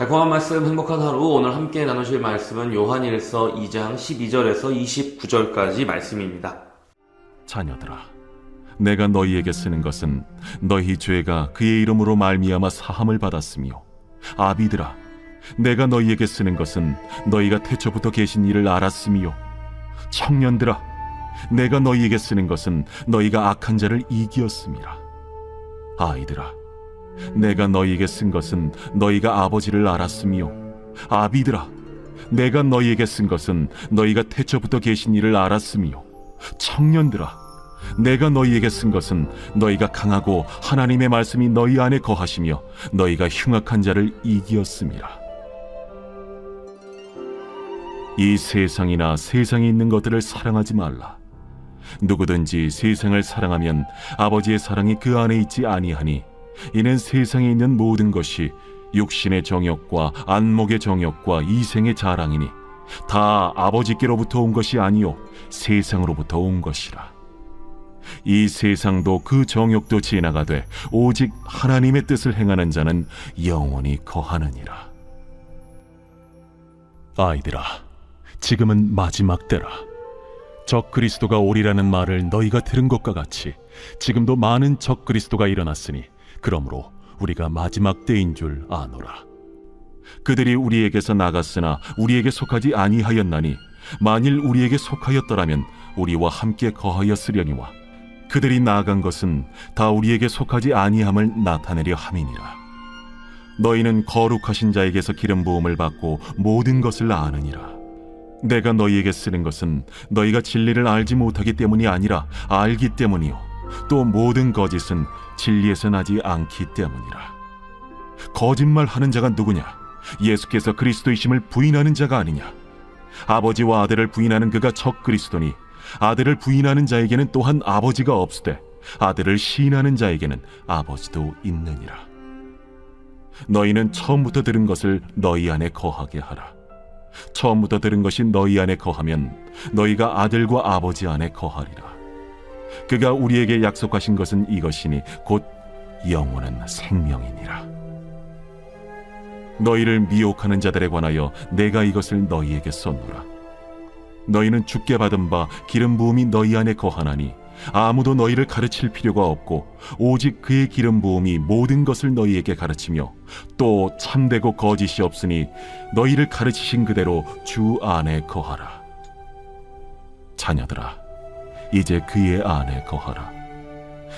달콤한 말씀, 행복한 하루. 오늘 함께 나누실 말씀은 요한일서 2장 12절에서 29절까지 말씀입니다. 자녀들아, 내가 너희에게 쓰는 것은 너희 죄가 그의 이름으로 말미암아 사함을 받았으며, 아비들아, 내가 너희에게 쓰는 것은 너희가 태초부터 계신 이를 알았으며, 청년들아, 내가 너희에게 쓰는 것은 너희가 악한 자를 이기었음이라. 아이들아, 내가 너희에게 쓴 것은 너희가 아버지를 알았으며, 아비들아, 내가 너희에게 쓴 것은 너희가 태초부터 계신 이를 알았으며, 청년들아, 내가 너희에게 쓴 것은 너희가 강하고 하나님의 말씀이 너희 안에 거하시며 너희가 흉악한 자를 이기었음이라. 이 세상이나 세상에 있는 것들을 사랑하지 말라. 누구든지 세상을 사랑하면 아버지의 사랑이 그 안에 있지 아니하니, 이는 세상에 있는 모든 것이 육신의 정욕과 안목의 정욕과 이생의 자랑이니 다 아버지께로부터 온 것이 아니요 세상으로부터 온 것이라. 이 세상도 그 정욕도 지나가되 오직 하나님의 뜻을 행하는 자는 영원히 거하느니라. 아이들아, 지금은 마지막 때라. 적 그리스도가 오리라는 말을 너희가 들은 것과 같이 지금도 많은 적 그리스도가 일어났으니 그러므로 우리가 마지막 때인 줄 아노라. 그들이 우리에게서 나갔으나 우리에게 속하지 아니하였나니 만일 우리에게 속하였더라면 우리와 함께 거하였으려니와 그들이 나아간 것은 다 우리에게 속하지 아니함을 나타내려 함이니라. 너희는 거룩하신 자에게서 기름 부음을 받고 모든 것을 아느니라. 내가 너희에게 쓰는 것은 너희가 진리를 알지 못하기 때문이 아니라 알기 때문이요 또 모든 거짓은 진리에서 나지 않기 때문이라. 거짓말하는 자가 누구냐? 예수께서 그리스도이심을 부인하는 자가 아니냐? 아버지와 아들을 부인하는 그가 적 그리스도니 아들을 부인하는 자에게는 또한 아버지가 없으되 아들을 시인하는 자에게는 아버지도 있느니라. 너희는 처음부터 들은 것을 너희 안에 거하게 하라. 처음부터 들은 것이 너희 안에 거하면 너희가 아들과 아버지 안에 거하리라. 그가 우리에게 약속하신 것은 이것이니 곧 영원한 생명이니라. 너희를 미혹하는 자들에 관하여 내가 이것을 너희에게 썼노라. 너희는 주께 받은 바 기름 부음이 너희 안에 거하나니 아무도 너희를 가르칠 필요가 없고 오직 그의 기름 부음이 모든 것을 너희에게 가르치며 또 참되고 거짓이 없으니 너희를 가르치신 그대로 주 안에 거하라. 자녀들아, 이제 그의 안에 거하라.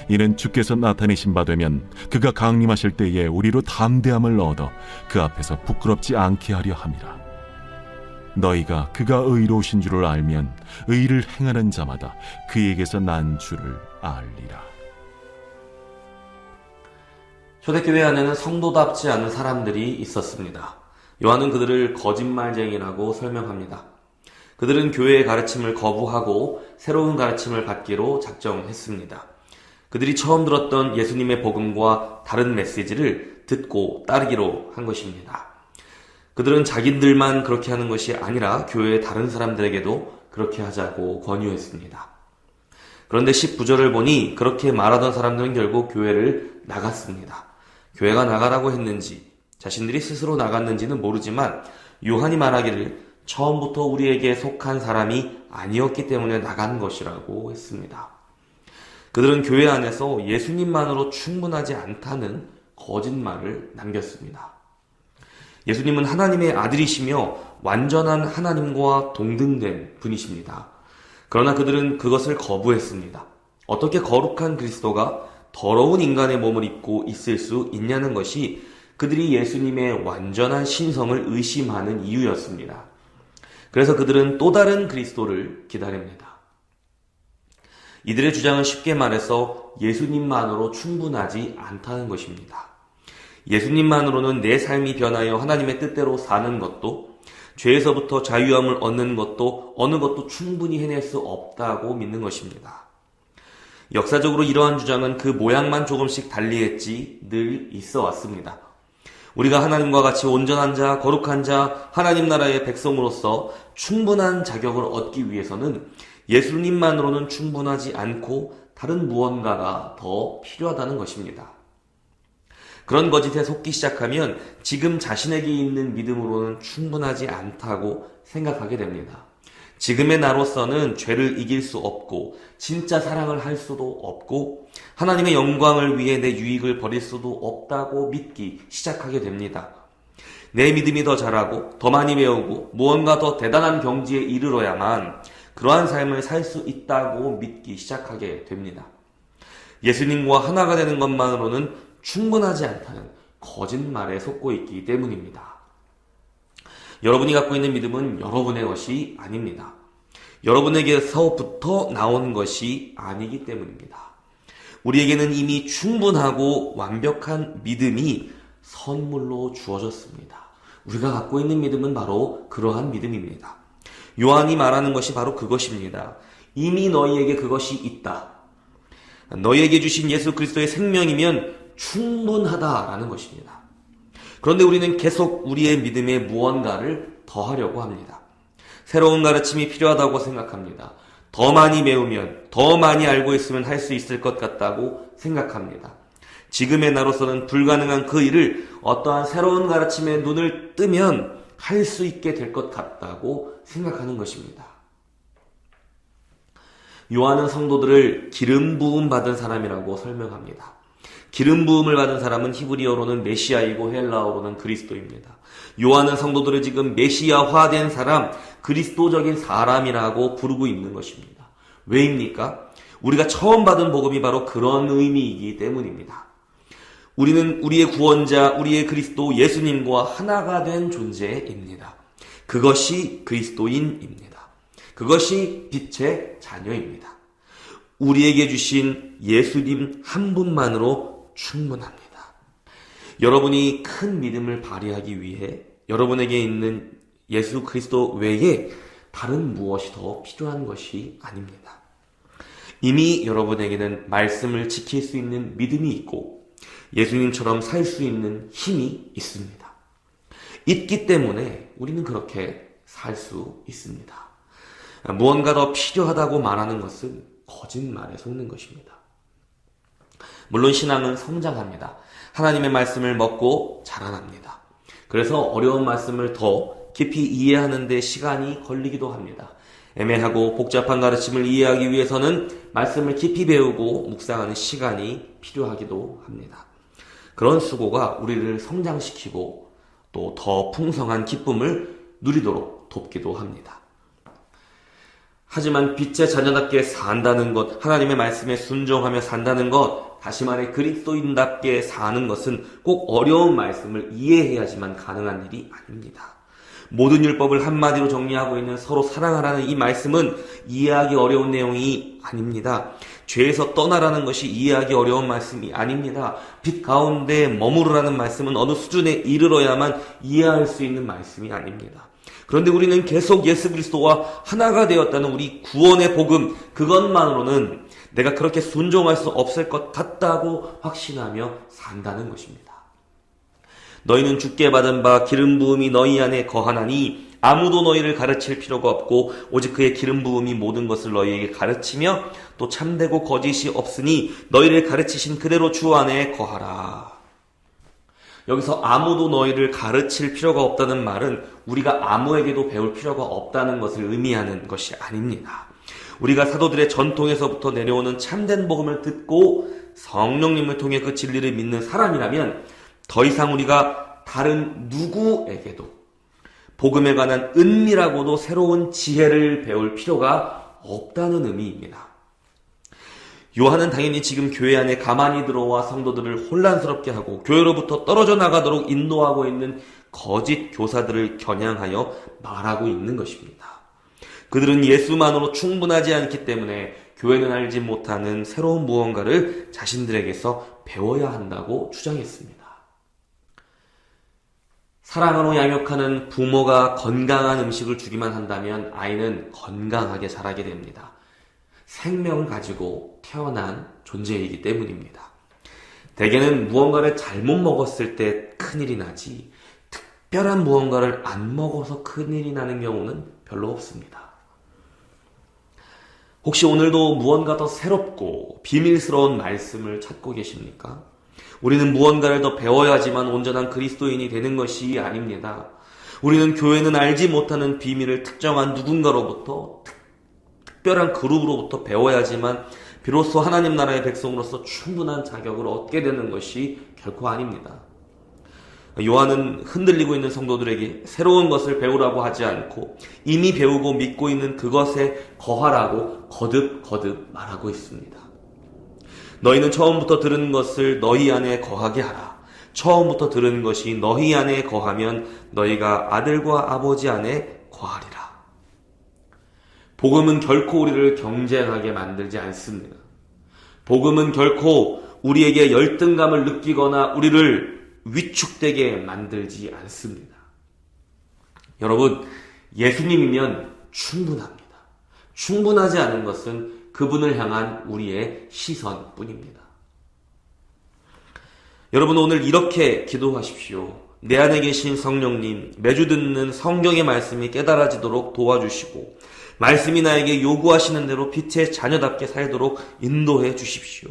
이는 주께서 나타내신 바 되면 그가 강림하실 때에 우리로 담대함을 얻어 그 앞에서 부끄럽지 않게 하려 함이라. 너희가 그가 의로우신 줄을 알면 의를 행하는 자마다 그에게서 난 줄을 알리라. 초대교회 안에는 성도답지 않은 사람들이 있었습니다. 요한은 그들을 거짓말쟁이라고 설명합니다. 그들은 교회의 가르침을 거부하고 새로운 가르침을 받기로 작정했습니다. 그들이 처음 들었던 예수님의 복음과 다른 메시지를 듣고 따르기로 한 것입니다. 그들은 자기들만 그렇게 하는 것이 아니라 교회의 다른 사람들에게도 그렇게 하자고 권유했습니다. 그런데 19절을 보니 그렇게 말하던 사람들은 결국 교회를 나갔습니다. 교회가 나가라고 했는지 자신들이 스스로 나갔는지는 모르지만 요한이 말하기를 처음부터 우리에게 속한 사람이 아니었기 때문에 나간 것이라고 했습니다. 그들은 교회 안에서 예수님만으로 충분하지 않다는 거짓말을 남겼습니다. 예수님은 하나님의 아들이시며 완전한 하나님과 동등된 분이십니다. 그러나 그들은 그것을 거부했습니다. 어떻게 거룩한 그리스도가 더러운 인간의 몸을 입고 있을 수 있냐는 것이 그들이 예수님의 완전한 신성을 의심하는 이유였습니다. 그래서 그들은 또 다른 그리스도를 기다립니다. 이들의 주장은 쉽게 말해서 예수님만으로 충분하지 않다는 것입니다. 예수님만으로는 내 삶이 변하여 하나님의 뜻대로 사는 것도, 죄에서부터 자유함을 얻는 것도, 어느 것도 충분히 해낼 수 없다고 믿는 것입니다. 역사적으로 이러한 주장은 그 모양만 조금씩 달리했지 늘 있어 왔습니다. 우리가 하나님과 같이 온전한 자, 거룩한 자, 하나님 나라의 백성으로서 충분한 자격을 얻기 위해서는 예수님만으로는 충분하지 않고 다른 무언가가 더 필요하다는 것입니다. 그런 거짓에 속기 시작하면 지금 자신에게 있는 믿음으로는 충분하지 않다고 생각하게 됩니다. 지금의 나로서는 죄를 이길 수 없고 진짜 사랑을 할 수도 없고 하나님의 영광을 위해 내 유익을 버릴 수도 없다고 믿기 시작하게 됩니다. 내 믿음이 더 자라고 더 많이 배우고 무언가 더 대단한 경지에 이르러야만 그러한 삶을 살 수 있다고 믿기 시작하게 됩니다. 예수님과 하나가 되는 것만으로는 충분하지 않다는 거짓말에 속고 있기 때문입니다. 여러분이 갖고 있는 믿음은 여러분의 것이 아닙니다. 여러분에게서부터 나온 것이 아니기 때문입니다. 우리에게는 이미 충분하고 완벽한 믿음이 선물로 주어졌습니다. 우리가 갖고 있는 믿음은 바로 그러한 믿음입니다. 요한이 말하는 것이 바로 그것입니다. 이미 너희에게 그것이 있다. 너희에게 주신 예수 그리스도의 생명이면 충분하다라는 것입니다. 그런데 우리는 계속 우리의 믿음에 무언가를 더하려고 합니다. 새로운 가르침이 필요하다고 생각합니다. 더 많이 배우면, 더 많이 알고 있으면 할 수 있을 것 같다고 생각합니다. 지금의 나로서는 불가능한 그 일을 어떠한 새로운 가르침에 눈을 뜨면 할 수 있게 될 것 같다고 생각하는 것입니다. 요한은 성도들을 기름 부음 받은 사람이라고 설명합니다. 기름 부음을 받은 사람은 히브리어로는 메시아이고 헬라어로는 그리스도입니다. 요한은 성도들을 지금 메시아화된 사람, 그리스도적인 사람이라고 부르고 있는 것입니다. 왜입니까? 우리가 처음 받은 복음이 바로 그런 의미이기 때문입니다. 우리는 우리의 구원자, 우리의 그리스도 예수님과 하나가 된 존재입니다. 그것이 그리스도인입니다. 그것이 빛의 자녀입니다. 우리에게 주신 예수님 한 분만으로 충분합니다. 여러분이 큰 믿음을 발휘하기 위해 여러분에게 있는 예수 그리스도 외에 다른 무엇이 더 필요한 것이 아닙니다. 이미 여러분에게는 말씀을 지킬 수 있는 믿음이 있고 예수님처럼 살 수 있는 힘이 있습니다. 있기 때문에 우리는 그렇게 살 수 있습니다. 무언가 더 필요하다고 말하는 것은 거짓말에 속는 것입니다. 물론 신앙은 성장합니다. 하나님의 말씀을 먹고 자라납니다. 그래서 어려운 말씀을 더 깊이 이해하는 데 시간이 걸리기도 합니다. 애매하고 복잡한 가르침을 이해하기 위해서는 말씀을 깊이 배우고 묵상하는 시간이 필요하기도 합니다. 그런 수고가 우리를 성장시키고 또 더 풍성한 기쁨을 누리도록 돕기도 합니다. 하지만 빛의 자녀답게 산다는 것, 하나님의 말씀에 순종하며 산다는 것, 다시 말해 그리스도인답게 사는 것은 꼭 어려운 말씀을 이해해야지만 가능한 일이 아닙니다. 모든 율법을 한마디로 정리하고 있는 서로 사랑하라는 이 말씀은 이해하기 어려운 내용이 아닙니다. 죄에서 떠나라는 것이 이해하기 어려운 말씀이 아닙니다. 빛 가운데 머무르라는 말씀은 어느 수준에 이르러야만 이해할 수 있는 말씀이 아닙니다. 그런데 우리는 계속 예수 그리스도와 하나가 되었다는 우리 구원의 복음, 그것만으로는 내가 그렇게 순종할 수 없을 것 같다고 확신하며 산다는 것입니다. 너희는 주께 받은 바 기름 부음이 너희 안에 거하나니 아무도 너희를 가르칠 필요가 없고 오직 그의 기름 부음이 모든 것을 너희에게 가르치며 또 참되고 거짓이 없으니 너희를 가르치신 그대로 주 안에 거하라. 여기서 아무도 너희를 가르칠 필요가 없다는 말은 우리가 아무에게도 배울 필요가 없다는 것을 의미하는 것이 아닙니다. 우리가 사도들의 전통에서부터 내려오는 참된 복음을 듣고 성령님을 통해 그 진리를 믿는 사람이라면 더 이상 우리가 다른 누구에게도 복음에 관한 은밀하고도 새로운 지혜를 배울 필요가 없다는 의미입니다. 요한은 당연히 지금 교회 안에 가만히 들어와 성도들을 혼란스럽게 하고 교회로부터 떨어져 나가도록 인도하고 있는 거짓 교사들을 겨냥하여 말하고 있는 것입니다. 그들은 예수만으로 충분하지 않기 때문에 교회는 알지 못하는 새로운 무언가를 자신들에게서 배워야 한다고 주장했습니다. 사랑으로 양육하는 부모가 건강한 음식을 주기만 한다면 아이는 건강하게 자라게 됩니다. 생명을 가지고 태어난 존재이기 때문입니다. 대개는 무언가를 잘못 먹었을 때 큰일이 나지 특별한 무언가를 안 먹어서 큰일이 나는 경우는 별로 없습니다. 혹시 오늘도 무언가 더 새롭고 비밀스러운 말씀을 찾고 계십니까? 우리는 무언가를 더 배워야지만 온전한 그리스도인이 되는 것이 아닙니다. 우리는 교회는 알지 못하는 비밀을 특정한 누군가로부터, 특별한 그룹으로부터 배워야지만 비로소 하나님 나라의 백성으로서 충분한 자격을 얻게 되는 것이 결코 아닙니다. 요한은 흔들리고 있는 성도들에게 새로운 것을 배우라고 하지 않고 이미 배우고 믿고 있는 그것에 거하라고 거듭 말하고 있습니다. 너희는 처음부터 들은 것을 너희 안에 거하게 하라. 처음부터 들은 것이 너희 안에 거하면 너희가 아들과 아버지 안에 거하리라. 복음은 결코 우리를 경쟁하게 만들지 않습니다. 복음은 결코 우리에게 열등감을 느끼거나 우리를 위축되게 만들지 않습니다. 여러분, 예수님이면 충분합니다. 충분하지 않은 것은 그분을 향한 우리의 시선뿐입니다. 여러분, 오늘 이렇게 기도하십시오. 내 안에 계신 성령님, 매주 듣는 성경의 말씀이 깨달아지도록 도와주시고 말씀이 나에게 요구하시는 대로 빛의 자녀답게 살도록 인도해 주십시오.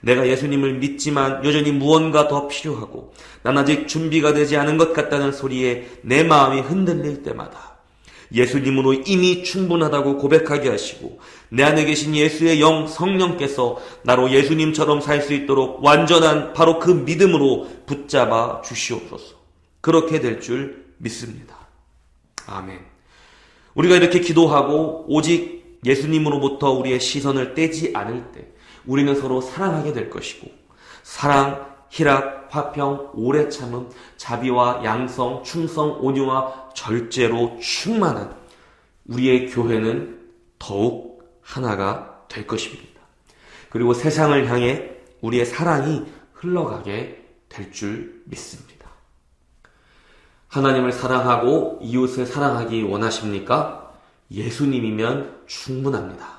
내가 예수님을 믿지만 여전히 무언가 더 필요하고 난 아직 준비가 되지 않은 것 같다는 소리에 내 마음이 흔들릴 때마다 예수님으로 이미 충분하다고 고백하게 하시고 내 안에 계신 예수의 영 성령께서 나로 예수님처럼 살 수 있도록 완전한 바로 그 믿음으로 붙잡아 주시옵소서. 그렇게 될 줄 믿습니다. 아멘. 우리가 이렇게 기도하고 오직 예수님으로부터 우리의 시선을 떼지 않을 때 우리는 서로 사랑하게 될 것이고 사랑, 희락, 화평, 오래 참음, 자비와 양성, 충성, 온유와 절제로 충만한 우리의 교회는 더욱 하나가 될 것입니다. 그리고 세상을 향해 우리의 사랑이 흘러가게 될 줄 믿습니다. 하나님을 사랑하고 이웃을 사랑하기 원하십니까? 예수님이면 충분합니다.